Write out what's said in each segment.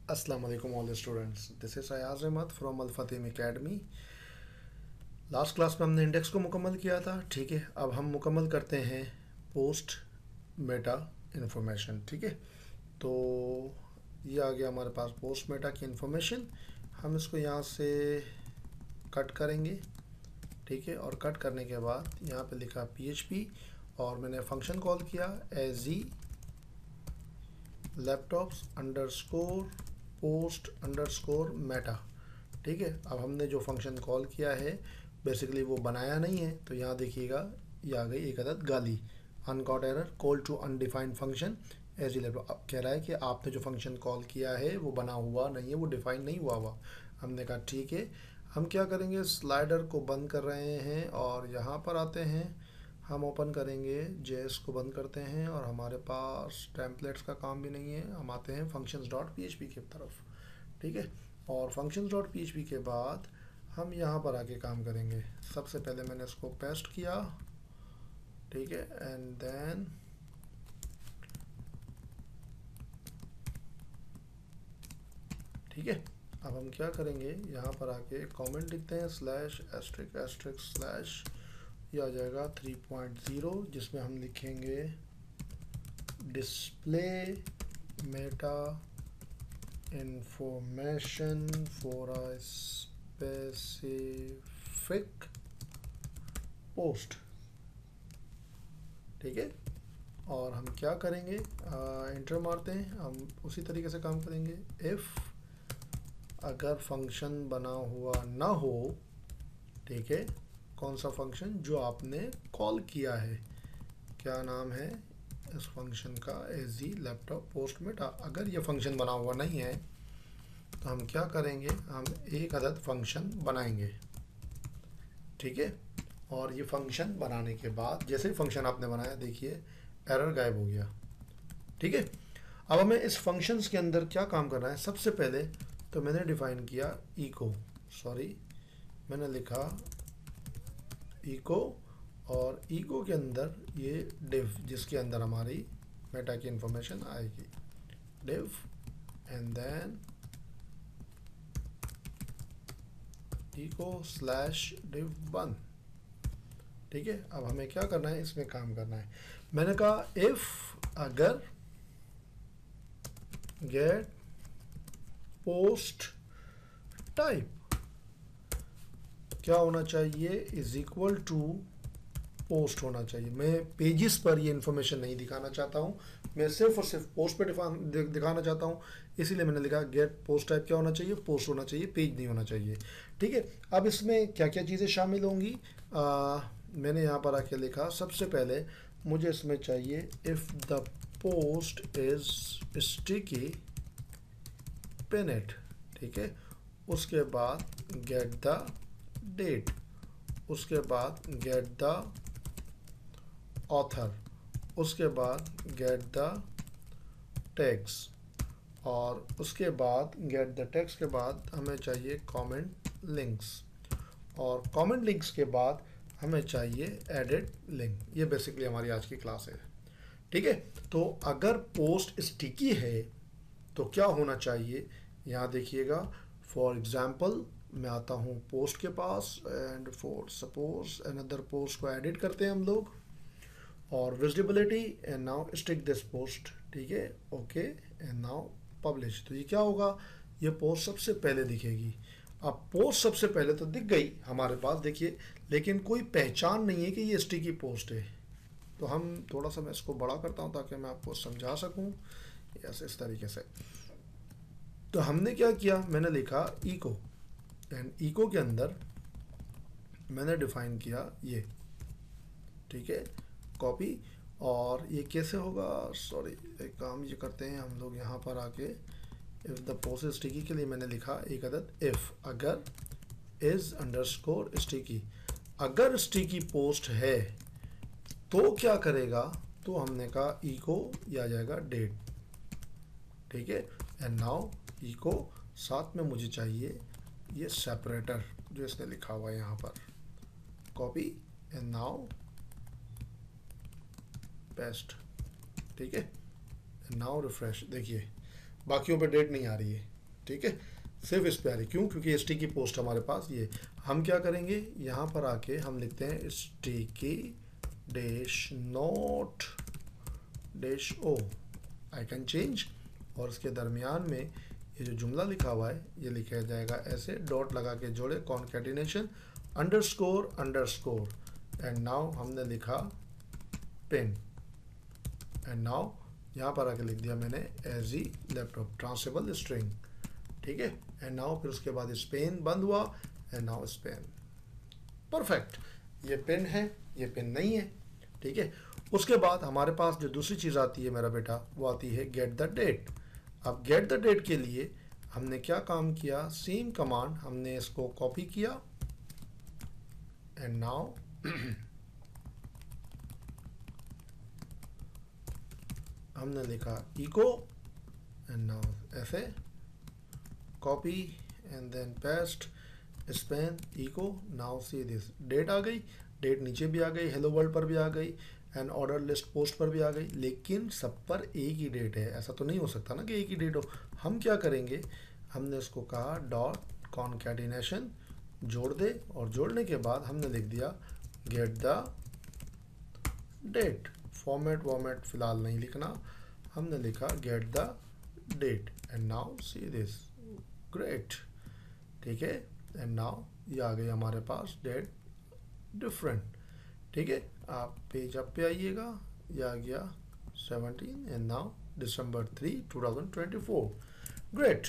अस्सलाम वालेकुम all students, this is Ayaz Ahmed from Al Fatem academy. Last class में हमने इंडेक्स को मुकम्मल किया था। ठीक है, अब हम मुकम्मल करते हैं पोस्ट मेटा इन्फॉर्मेशन। ठीक है, तो ये आ गया हमारे पास पोस्ट मेटा की इन्फॉर्मेशन। हम इसको यहाँ से कट करेंगे। ठीक है, और कट करने के बाद यहाँ पे लिखा PHP और मैंने फंक्शन कॉल किया as e laptops underscore post underscore meta. ठीक है, अब हमने जो फंक्शन कॉल किया है बेसिकली वो बनाया नहीं है, तो यहाँ देखिएगा ये आ गई एक अदद गाली, uncaught error call to undefined function as E laptop. अब कह रहा है कि आपने जो फंक्शन कॉल किया है वो बना हुआ नहीं है, वो डिफाइन नहीं हुआ। हमने कहा ठीक है, हम क्या करेंगे, स्लाइडर को बंद कर रहे हैं और यहाँ पर आते हैं, हम ओपन करेंगे जेएस को बंद करते हैं और हमारे पास टेम्पलेट्स का काम भी नहीं है। हम आते हैं फंक्शंस डॉट PHP की तरफ। ठीक है, और फंक्शंस डॉट PHP के बाद हम यहाँ पर आके काम करेंगे। सबसे पहले मैंने इसको पेस्ट किया। ठीक है, एंड देन ठीक है, अब हम क्या करेंगे, यहाँ पर आके कमेंट लिखते हैं स्लैश एस्ट्रिक एस्ट्रिक स्लैश, ये आ जाएगा 3.0, जिसमें हम लिखेंगे display Meta information for a specific post. ठीक है, और हम क्या करेंगे, इंटर मारते हैं, हम उसी तरीके से काम करेंगे। इफ़ अगर फंक्शन बना हुआ ना हो, ठीक है, कौन सा फंक्शन, जो आपने कॉल किया है, क्या नाम है इस फंक्शन का, as E laptop post Meta. अगर ये फंक्शन बना हुआ नहीं है तो हम क्या करेंगे, हम एक अदद फंक्शन बनाएंगे। ठीक है, और ये फंक्शन बनाने के बाद जैसे ही फंक्शन आपने बनाया, देखिए एरर गायब हो गया। ठीक है, अब हमें इस फंक्शंस के अंदर क्या काम करना है। सबसे पहले तो मैंने डिफाइन किया इको, मैंने लिखा इको, और इको के अंदर ये डिव, जिसके अंदर हमारी मेटा की इंफॉर्मेशन आएगी, div and then echo slash div 1। ठीक है, अब हमें क्या करना है, इसमें काम करना है। मैंने कहा इफ अगर गेट पोस्ट टाइप क्या होना चाहिए, इज इक्वल टू पोस्ट होना चाहिए। मैं पेजेस पर ये इन्फॉर्मेशन नहीं दिखाना चाहता हूँ, मैं सिर्फ और सिर्फ पोस्ट पे दिखाना चाहता हूँ, इसीलिए मैंने लिखा गेट पोस्ट टाइप क्या होना चाहिए, पोस्ट होना चाहिए, पेज नहीं होना चाहिए। ठीक है, अब इसमें क्या क्या चीज़ें शामिल होंगी, मैंने यहाँ पर आके लिखा, सबसे पहले मुझे इसमें चाहिए if the post is sticky pin it. ठीक है, उसके बाद गेट द डेट, उसके बाद गेट द ऑथर, उसके बाद गेट द टैग्स, और उसके बाद गेट द टैग्स के बाद हमें चाहिए कमेंट लिंक्स, और कमेंट लिंक्स के बाद हमें चाहिए एडिट लिंक। ये बेसिकली हमारी आज की क्लास है। ठीक है, तो अगर पोस्ट स्टिकी है तो क्या होना चाहिए, यहाँ देखिएगा। फॉर एग्जाम्पल मैं आता हूँ पोस्ट के पास, and for suppose another post को एडिट करते हैं हम लोग, और visibility and now stick this post. ठीक है, ओके, एंड नाउ पब्लिश। तो ये क्या होगा, ये पोस्ट सबसे पहले दिखेगी। अब पोस्ट सबसे पहले तो दिख गई हमारे पास, देखिए, लेकिन कोई पहचान नहीं है कि ये स्टिकी पोस्ट है। तो हम थोड़ा सा, मैं इसको बड़ा करता हूँ ताकि मैं आपको समझा सकूँ, ऐसे इस तरीके से। तो हमने क्या किया, मैंने लिखा इको, एंड इको के अंदर मैंने डिफाइन किया ये। ठीक है, कॉपी, और ये कैसे होगा, एक काम ये करते हैं हम लोग, यहाँ पर आके इफ़ द पोस्ट स्टिकी के लिए मैंने लिखा एक अदद इफ़ अगर इज अंडरस्कोर स्टिकी, अगर स्टिकी पोस्ट है तो क्या करेगा, तो हमने कहा इको, ये आ जाएगा डेट। ठीक है, एंड नाउ इको, साथ में मुझे चाहिए ये सेपरेटर जो इसने लिखा हुआ है यहाँ पर, कॉपी एंड नाउ पेस्ट। ठीक है, नाउ रिफ्रेश, देखिए बाकियों पे डेट नहीं आ रही है, ठीक है, सिर्फ इस पे आ रही, क्यों? क्योंकि स्टिकी पोस्ट हमारे पास ये। हम क्या करेंगे, यहाँ पर आके हम लिखते हैं sticky dash note dash O, I can change, और इसके दरमियान में ये जो जुमला लिखा हुआ है ये लिखा जाएगा ऐसे, डॉट लगा के जोड़े, concatenation underscore underscore, and now हमने लिखा पेन, एंड नाउ यहाँ पर आके लिख दिया मैंने एज ई लैपटॉप ट्रांसेबल स्ट्रिंग, ठीक है। एंड नाउ फिर उसके बाद स्पेन बंद हुआ, एंड नाउ स्पेन, परफेक्ट। ये पेन है, ये पेन नहीं है, ठीक है। उसके बाद हमारे पास जो दूसरी चीज़ आती है मेरा बेटा, वो आती है गेट द डेट। अब गेट द डेट के लिए हमने क्या काम किया, सेम कमांड हमने इसको कॉपी किया, एंड नाउ हमने लिखा इको, एंड नाउ ऐसे copy and then paste span echo, now see this, date आ गई, डेट नीचे भी आ गई, हेलो वर्ल्ड पर भी आ गई, एंड ऑर्डर लिस्ट पोस्ट पर भी आ गई, लेकिन सब पर एक ही डेट है। ऐसा तो नहीं हो सकता ना कि एक ही डेट हो। हम क्या करेंगे, हमने इसको कहा डॉट कॉन्कैटिनेशन जोड़ दे, और जोड़ने के बाद हमने लिख दिया गेट द डेट, फॉर्मेट वॉर्मेट फिलहाल नहीं लिखना, हमने लिखा get the date, and now see this, great, ठीक है। एंड नाउ ये आ गई हमारे पास डेट डिफरेंट, ठीक है। आप पेज अप पे आइएगा, ये आ गया 17, and now December 3, 2024, great.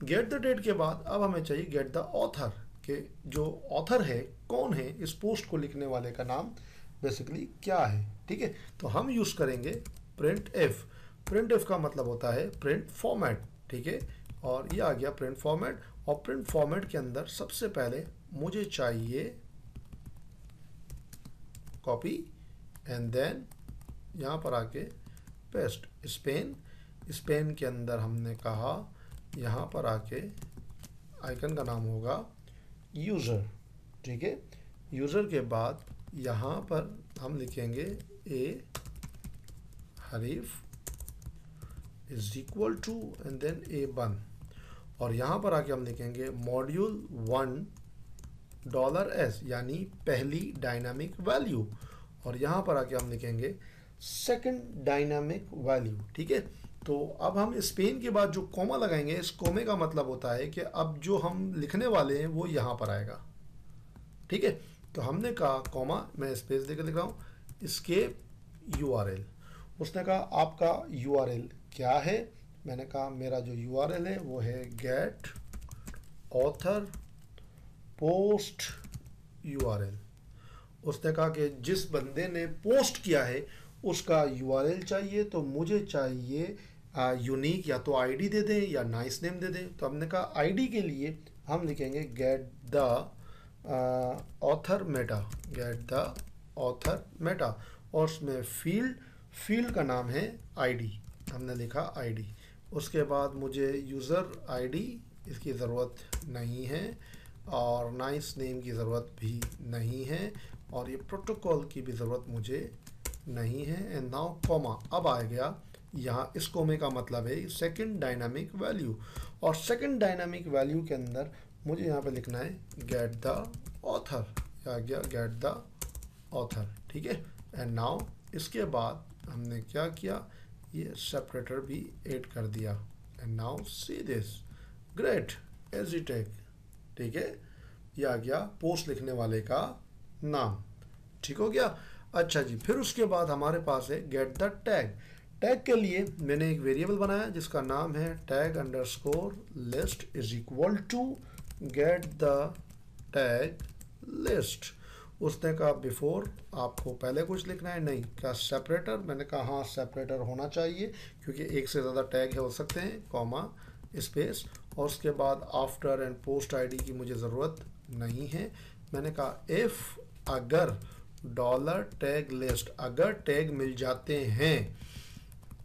Get the date के बाद अब हमें चाहिए गेट द ऑथर, के जो ऑथर है कौन है, इस पोस्ट को लिखने वाले का नाम बेसिकली क्या है, ठीक है। तो हम यूज़ करेंगे प्रिंट एफ। प्रिंट एफ का मतलब होता है प्रिंट फॉर्मेट, ठीक है। और ये आ गया प्रिंट फॉर्मेट, और प्रिंट फॉर्मेट के अंदर सबसे पहले मुझे चाहिए कॉपी, एंड देन यहाँ पर आके पेस्ट स्पेन, स्पेन के अंदर हमने कहा यहाँ पर आके आइकन का नाम होगा यूज़र, ठीक है। यूज़र के बाद यहाँ पर हम लिखेंगे a href is equal to, and then a one, और यहाँ पर आके हम लिखेंगे मॉड्यूल $1 यानी पहली डायनामिक वैल्यू, और यहाँ पर आके हम लिखेंगे सेकंड डायनामिक वैल्यू, ठीक है। तो अब हम स्पेन के बाद जो कॉमा लगाएंगे, इस कॉमे का मतलब होता है कि अब जो हम लिखने वाले हैं वो यहाँ पर आएगा, ठीक है। तो हमने कहा कॉमा, मैं स्पेस देकर लिख रहा हूँ, एस्केप URL। उसने कहा आपका URL क्या है, मैंने कहा मेरा जो URL है वो है गेट ऑथर पोस्ट URL। उसने कहा कि जिस बंदे ने पोस्ट किया है उसका URL चाहिए, तो मुझे चाहिए यूनिक, या तो आईडी दे दें या नाइस नेम दे दें। तो हमने कहा आईडी के लिए हम लिखेंगे get the author Meta, get the author Meta, और उसमें फील्ड का नाम है आईडी, हमने लिखा आईडी। उसके बाद मुझे यूज़र आईडी इसकी ज़रूरत नहीं है, और नाइस नेम की ज़रूरत भी नहीं है, और ये प्रोटोकॉल की भी ज़रूरत मुझे नहीं है। एंड नाउ कॉमा, अब आ गया यहाँ, इस कॉमे का मतलब है सेकंड डायनामिक वैल्यू, और सेकंड डायनामिक वैल्यू के अंदर मुझे यहाँ पे लिखना है गेट द ऑथर, आ गया गेट द ऑथर, ठीक है। एंड नाउ इसके बाद हमने क्या किया, ये सेपरेटर भी ऐड कर दिया, and now see this, great as it take, ठीक है। ये आ गया पोस्ट लिखने वाले का नाम, ठीक हो गया। अच्छा जी, फिर उसके बाद हमारे पास है गेट द टैग। टैग के लिए मैंने एक वेरिएबल बनाया जिसका नाम है tag underscore list is equal to get the tag list. उसने कहा बिफोर आपको पहले कुछ लिखना है, नहीं क्या सेपरेटर, मैंने कहा हाँ सेपरेटर होना चाहिए क्योंकि एक से ज़्यादा टैग हो सकते हैं, कॉमा स्पेस, और उसके बाद आफ्टर एंड पोस्ट आईडी की मुझे ज़रूरत नहीं है। मैंने कहा इफ़ अगर डॉलर टैग लिस्ट, अगर टैग मिल जाते हैं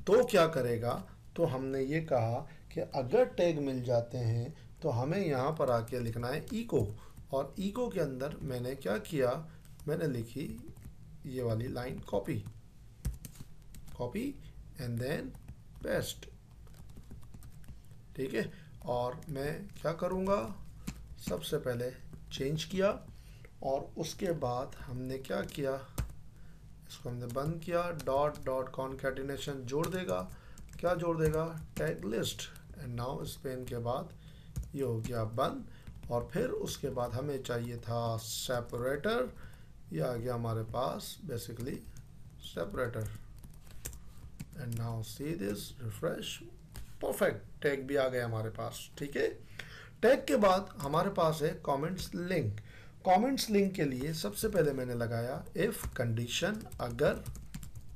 तो क्या करेगा, तो हमने ये कहा कि अगर टैग मिल जाते हैं तो हमें यहाँ पर आके लिखना है इको, और इको के अंदर मैंने क्या किया, मैंने लिखी ये वाली line copy and then paste, ठीक है। और मैं क्या करूँगा, सबसे पहले चेंज किया और उसके बाद हमने क्या किया, इसको हमने बंद किया, डॉट डॉट कॉन्कैटिनेशन जोड़ देगा, क्या जोड़ देगा, tag list. And now Spain के बाद ये हो गया बंद। और फिर उसके बाद हमें चाहिए था सेपरेटर, ये आ गया हमारे पास basically separator. And now see this, refresh, perfect, tag भी आ गया हमारे पास। ठीक है, टैग के बाद हमारे पास है कमेंट्स लिंक। कमेंट्स लिंक के लिए सबसे पहले मैंने लगाया इफ कंडीशन अगर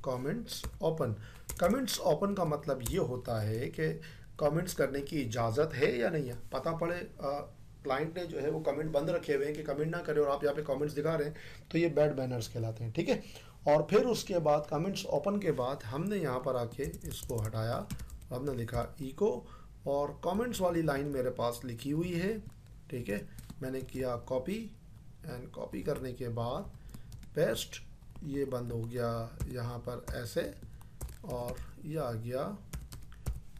कमेंट्स ओपन। कमेंट्स ओपन का मतलब ये होता है कि कमेंट्स करने की इजाज़त है या नहीं है। पता पड़े क्लाइंट ने जो है वो कमेंट बंद रखे हुए हैं कि कमेंट ना करे और आप यहाँ पे कमेंट्स दिखा रहे हैं, तो ये बैड बैनर्स कहलाते हैं। ठीक है, और फिर उसके बाद कमेंट्स ओपन के बाद हमने यहाँ पर आके इसको हटाया, हमने लिखा इको, और कमेंट्स वाली लाइन मेरे पास लिखी हुई है। ठीक है, मैंने किया कॉपी, एंड कॉपी करने के बाद पेस्ट, ये बंद हो गया यहाँ पर ऐसे, और ये आ गया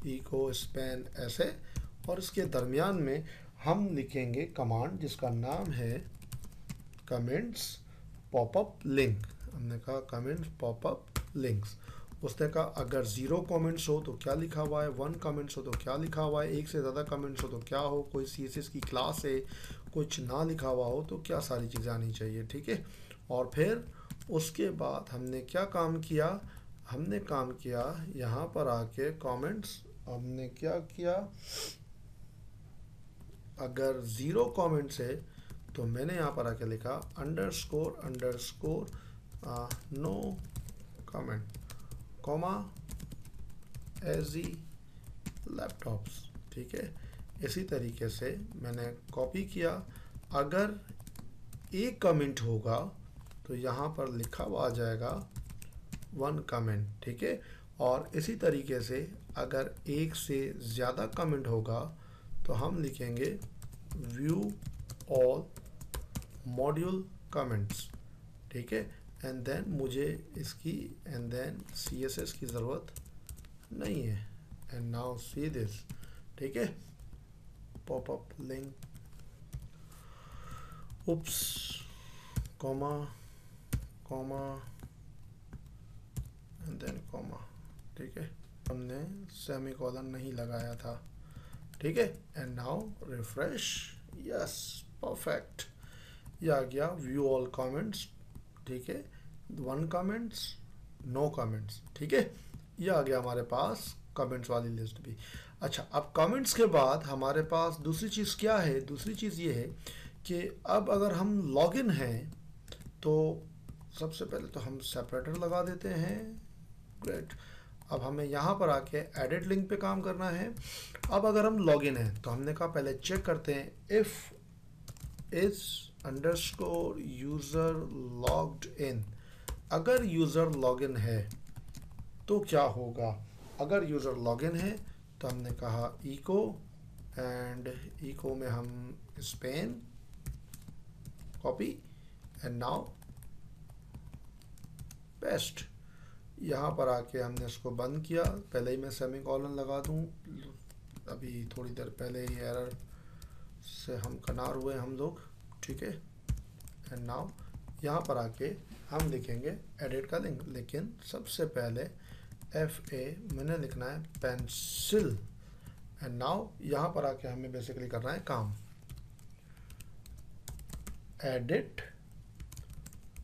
इको स्पेन ऐसे, और इसके दरमियान में हम लिखेंगे कमांड जिसका नाम है कमेंट्स पॉपअप लिंक। हमने कहा कमेंट्स पॉपअप लिंक्स। उसने कहा अगर 0 कमेंट्स हो तो क्या लिखा हुआ है, 1 कमेंट्स हो तो क्या लिखा हुआ है, एक से ज़्यादा कमेंट्स हो तो क्या हो, कोई CSS की क्लास है, कुछ ना लिखा हुआ हो तो क्या सारी चीज़ें आनी चाहिए। ठीक है, और फिर उसके बाद हमने क्या काम किया, हमने काम किया यहाँ पर आके कमेंट्स, हमने क्या किया, अगर 0 कमेंट्स है तो मैंने यहाँ पर आके लिखा underscore underscore no comment comma ag laptops. ठीक है, इसी तरीके से मैंने कॉपी किया, अगर एक कमेंट होगा तो यहाँ पर लिखा हुआ आ जाएगा 1 कमेंट। ठीक है, और इसी तरीके से अगर एक से ज़्यादा कमेंट होगा तो हम लिखेंगे व्यू ऑल मॉड्यूल कमेंट्स। ठीक है, एंड देन मुझे इसकी एंड देन CSS की ज़रूरत नहीं है। And now see this. ठीक है, popup link, oops, comma comma and then comma. ठीक है, हमने सेमीकोलन नहीं लगाया था। ठीक है, and now refresh, yes perfect, ये आ गया व्यू ऑल कमेंट्स। ठीक है, 1 कमेंट्स नो कमेंट्स। ठीक है, ये आ गया हमारे पास कमेंट्स वाली लिस्ट भी। अच्छा, अब कमेंट्स के बाद हमारे पास दूसरी चीज़ क्या है, दूसरी चीज़ ये है कि अब अगर हम लॉगिन हैं तो सबसे पहले तो हम सेपरेटर लगा देते हैं। ग्रेट, अब हमें यहाँ पर आके एडिट लिंक पे काम करना है। अब अगर हम लॉगिन हैं तो हमने कहा पहले चेक करते हैं if is underscore user logged in. अगर यूज़र लॉगिन है तो क्या होगा, अगर यूज़र लॉगिन है तो हमने कहा इको, एंड इको में हम Spain copy, and now paste. यहाँ पर आके हमने इसको बंद किया, पहले ही मैं सेमीकोलन लगा दूँ, अभी थोड़ी देर पहले ही एरर से हम कनार हुए हम लोग। ठीक है, एंड नाउ यहाँ पर आके हम लिखेंगे एडिट का लिंक, लेकिन सबसे पहले FA मैंने लिखना है पेंसिल। एंड नाउ यहाँ पर आके हमें बेसिकली करना है काम, एडिट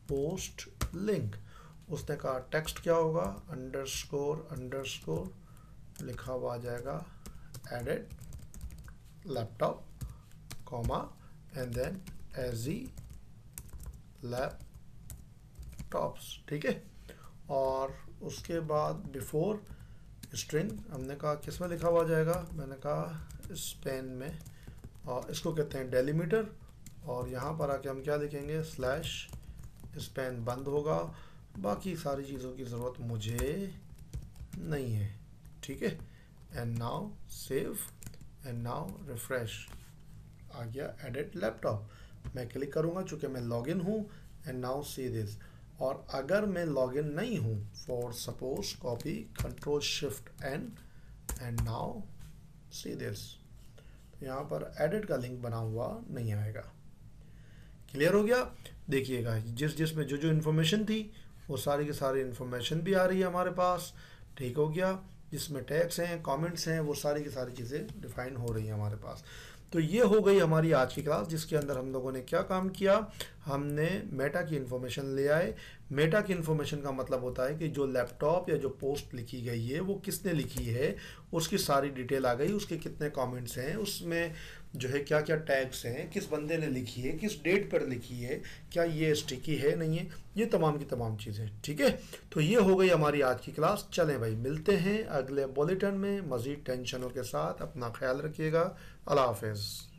पोस्ट लिंक। उसने कहा टेक्स्ट क्या होगा, अंडरस्कोर अंडरस्कोर लिखा हुआ आ जाएगा edit laptop comma and then AG laptops. ठीक है, और उसके बाद बिफोर स्ट्रिंग हमने कहा किस में लिखा हुआ जाएगा, मैंने कहा स्पेन में, और इसको कहते हैं डेलीमीटर। और यहाँ पर आके हम क्या लिखेंगे, स्लैश स्पेन बंद होगा, बाकी सारी चीज़ों की ज़रूरत मुझे नहीं है। ठीक है, and now save, and now refresh, आ गया एडिट लैपटॉप। मैं क्लिक करूँगा चूँकि मैं लॉगिन हूँ, एंड नाउ सी दिस। और अगर मैं लॉगिन नहीं हूँ, for suppose copy control shift N, and now see this. यहाँ पर एडिट का लिंक बना हुआ नहीं आएगा। क्लियर हो गया? देखिएगा जिसमें जो इन्फॉर्मेशन थी वो सारी की सारी इन्फॉर्मेशन भी आ रही है हमारे पास। ठीक हो गया? जिसमें टैग्स हैं, कमेंट्स हैं, वो सारी की सारी चीज़ें डिफाइन हो रही हैं हमारे पास। तो ये हो गई हमारी आज की क्लास, जिसके अंदर हम लोगों ने क्या काम किया, हमने मेटा की इन्फॉर्मेशन ले आए। मेटा की इन्फॉर्मेशन का मतलब होता है कि जो लैपटॉप या जो पोस्ट लिखी गई है वो किसने लिखी है, उसकी सारी डिटेल आ गई, उसके कितने कमेंट्स हैं, उसमें जो है क्या क्या टैग्स हैं, किस बंदे ने लिखी है, किस डेट पर लिखी है, क्या ये स्टिकी है नहीं है, ये तमाम की तमाम चीज़ें। ठीक है, तो ये हो गई हमारी आज की क्लास। चलें भाई, मिलते हैं अगले बुलेटिन में मज़ीद टेंशनों के साथ। अपना ख्याल रखिएगा। अल्लाह हाफ़िज़।